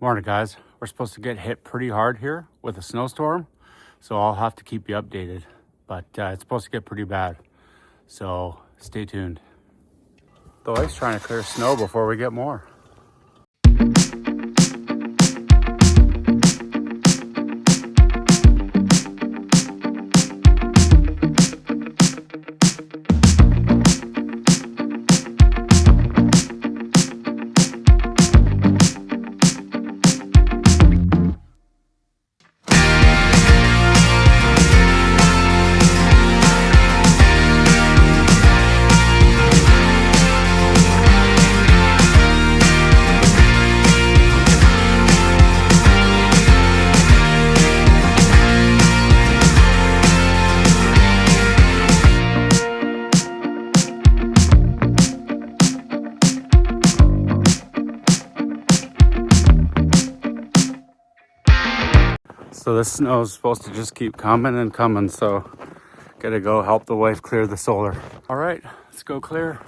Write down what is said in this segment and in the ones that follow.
Morning, guys. We're supposed to get hit pretty hard here with a snowstorm, so I'll have to keep you updated. But it's supposed to get pretty bad, so stay tuned. The lake's trying to clear snow before we get more. So this snow is supposed to just keep coming and coming, so gotta go help the wife clear the solar. All right, let's go clear.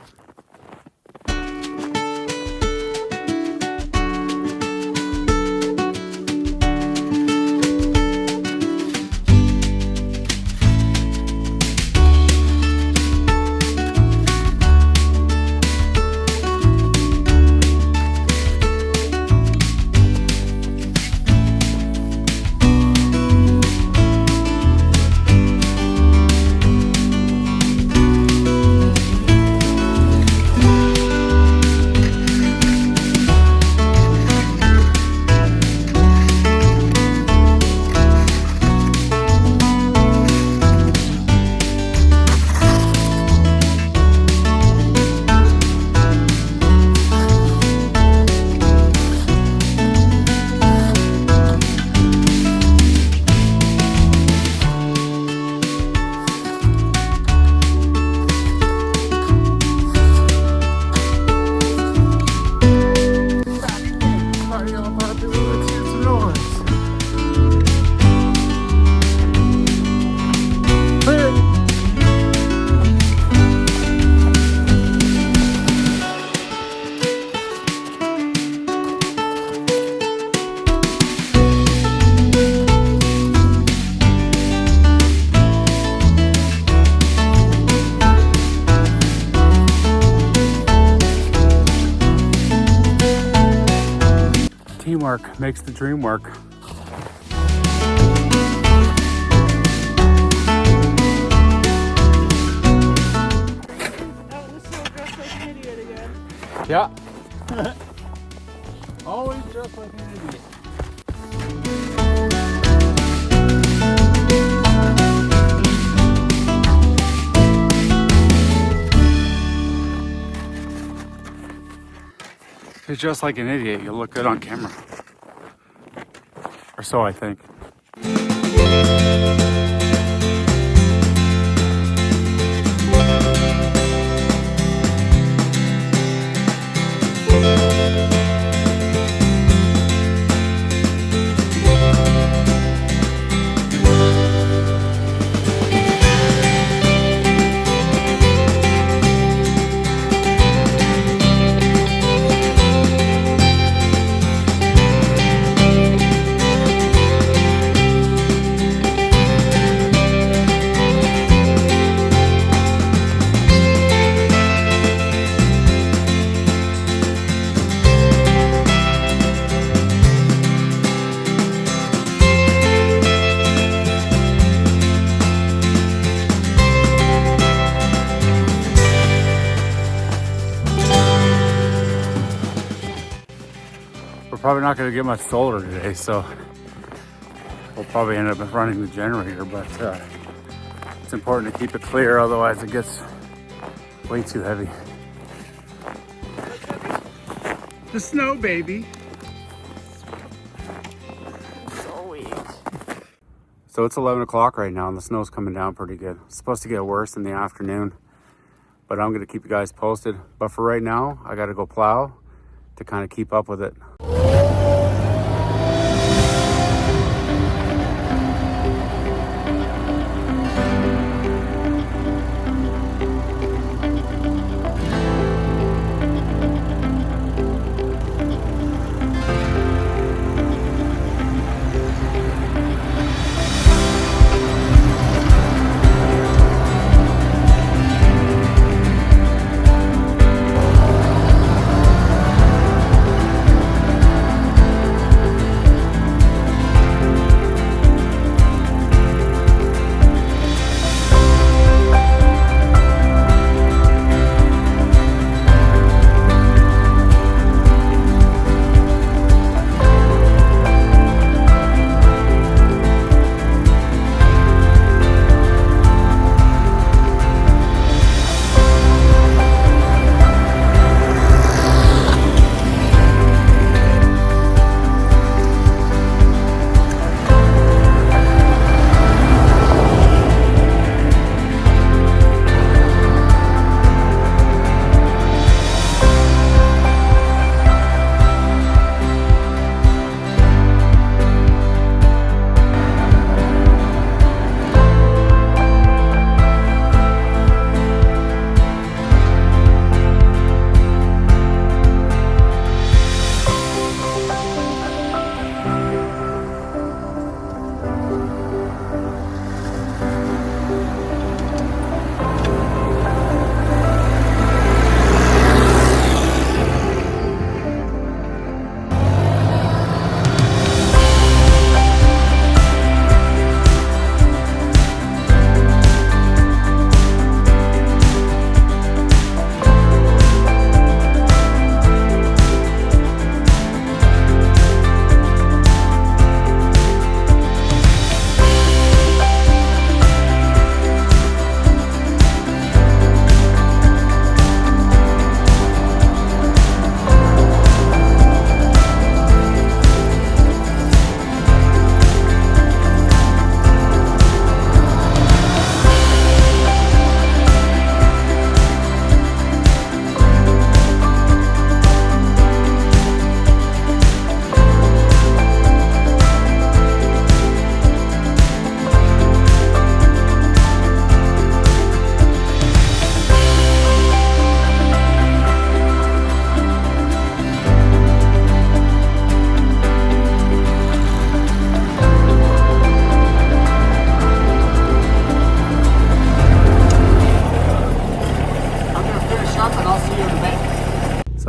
Teamwork makes the dream work. Oh, this is dressed like an idiot again. Yeah. Always just like an idiot. If you're just like an idiot, you'll look good on camera. Or so I think. We're probably not going to get much solar today, so we'll probably end up running the generator, but it's important to keep it clear, otherwise it gets way too heavy. The snow, baby. Sweet. So it's 11 o'clock right now and the snow's coming down pretty good. It's supposed to get worse in the afternoon, but I'm going to keep you guys posted. But for right now, I got to go plow to kind of keep up with it.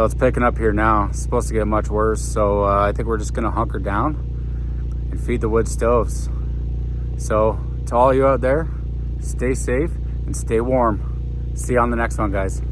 it's picking up here now. It's supposed to get much worse. So I think we're just gonna hunker down and feed the wood stoves. So to all you out there, stay safe and stay warm. See you on the next one, guys.